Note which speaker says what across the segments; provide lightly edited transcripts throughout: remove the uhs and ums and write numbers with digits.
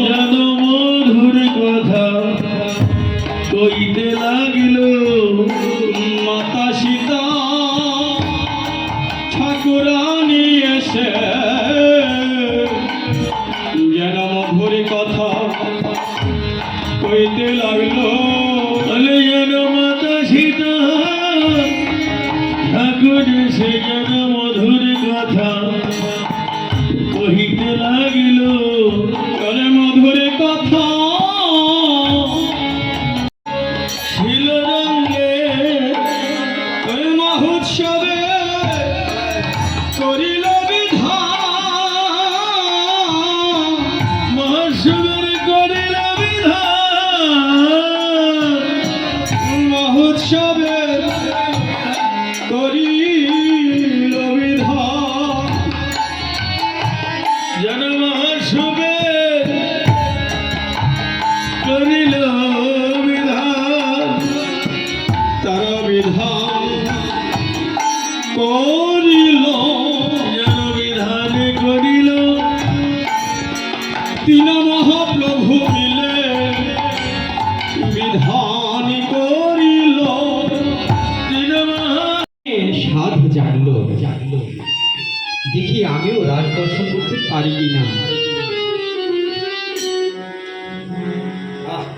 Speaker 1: যেন মধুর কথা কইতে লাগিল মাতা সীতা ঠাকুরানী এসে যেন মধুর কথা কইতে লাগলো যেন মাতা সীতা ঠাকুর এসে যেন মধুর কথা কহিতে লাগিল মধুর কথা ছিল রঙ্গে মহোৎসবে করিল বিধান মহোৎসবের করিল বিধান মহোৎসবে করিল বিধান যেন মহোৎসবে করিল বিধান তার বিধান করিল যেন বিধান করিল তিন মহাপ্রভু মিলে বিধান করিল তিন
Speaker 2: সাধু জানলো দেখি আমিও রাজ দর্শন করতে পারি কিনা।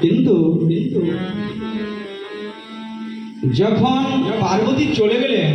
Speaker 2: কিন্তু যখন পার্বতী চলে গেলেন